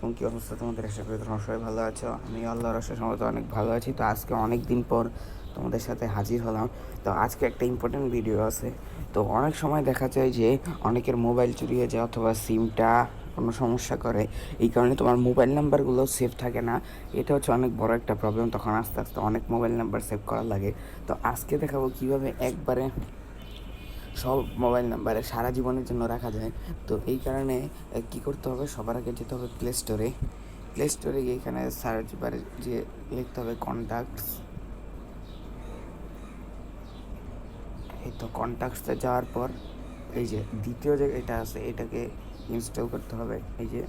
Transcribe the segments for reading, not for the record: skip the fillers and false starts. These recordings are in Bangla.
আলাইকুম, কী অবস্থা তোমাদের? আশা করি তোমরা সবাই ভালো আছো। আমি আল্লাহর আশা সম্মত অনেক ভালো আছি। তো আজকে অনেক দিন পর তোমাদের সাথে হাজির হলাম। তো আজকে একটা ইম্পর্টেন্ট ভিডিও আছে। তো অনেক সময় দেখা যায় যে অনেকের মোবাইল চুরি হয়ে যায় অথবা সিমটা কোনো সমস্যা করে, এই কারণে তোমার মোবাইল নাম্বারগুলো সেভ থাকে না। এটা হচ্ছে অনেক বড় একটা প্রবলেম। তখন আস্তে আস্তে অনেক মোবাইল নাম্বার সেভ করা লাগে। তো আজকে দেখাবো কীভাবে একবারে সব মোবাইল নাম্বারে সারা জীবনের জন্য রাখা যায়। তো এই কারণে কী করতে হবে, সবার আগে যেতে হবে প্লে স্টোরে গিয়ে এখানে সার্চ বারে যে লিখতে হবে কন্ট্যাক্টস। এই তো কন্ট্যাক্টসে যাওয়ার পর এই যে দ্বিতীয় যে এটা আছে এটাকে ইনস্টল করতে হবে। এই যে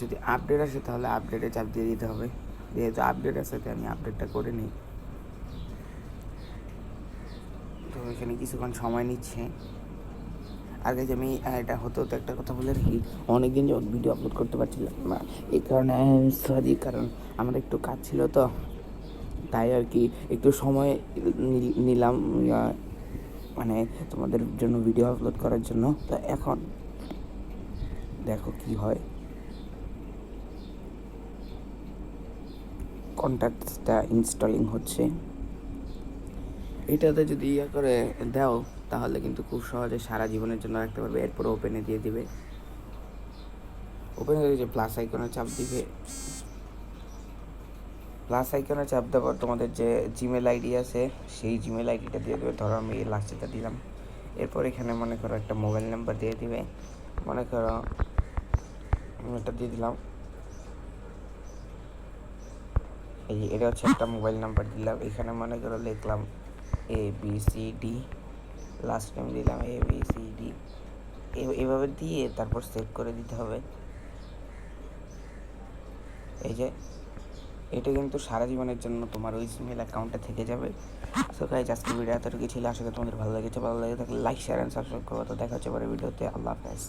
যদি আপডেট আসে তাহলে আপডেটে চাপ দিয়ে দিতে হবে। যেহেতু আপডেট আছে তাই আমি আপডেটটা করে নিই। তো এখানে কিছুক্ষণ সময় নিচ্ছে। আর যে আমি এটা হতো তো একটা কথা বলে রাখি, অনেকদিন যখন ভিডিও আপলোড করতে পারছিলাম না, এই কারণে সরি, কারণ আমার একটু কাজ ছিল তো, তাই আর কি একটু সময় নিলাম মানে তোমাদের জন্য ভিডিও আপলোড করার জন্য। তো এখন দেখো কি হয়, কন্ট্যাক্টসটা ইনস্টলিং হচ্ছে। এটাতে যদি করে দাও তাহলে কিন্তু খুব সহজে সারা জীবনের জন্য রাখতে পারবে। এরপরে ওপেনে দিয়ে দিবে। ওপেনে যে প্লাস আইকনে চাপ দিবে, প্লাস আইকনে চাপ দেওয়ার তোমাদের যে জিমেল আইডি আছে সেই জিমেল আইডিটা দিয়ে দেবে। ধরো আমি লাস্টেটা দিলাম। এরপর এখানে মনে করো একটা মোবাইল নাম্বার দিয়ে দিবে। মনে করো এটা দিয়ে দিলাম। এটা হচ্ছে একটা মোবাইল নাম্বার দিলাম। এখানে মনে করো লিখলাম ABCD, লাস্ট টাইম দিলাম ABCD। এভাবে দিয়ে তারপর সেভ করে দিতে হবে। এই যে এটা কিন্তু সারা জীবনের জন্য তোমার ওই জিমেল অ্যাকাউন্টে থেকে যাবে। সো গাইজ, আজকে ভিডিও এতটুকু ছিল। আশা করি তোমাদের ভালো লেগেছে। ভালো লেগে থাকলে লাইক, শেয়ার অ্যান্ড সাবস্ক্রাইব করো। তো দেখা হচ্ছে পরে ভিডিওতে। আল্লাহ হাফেজ।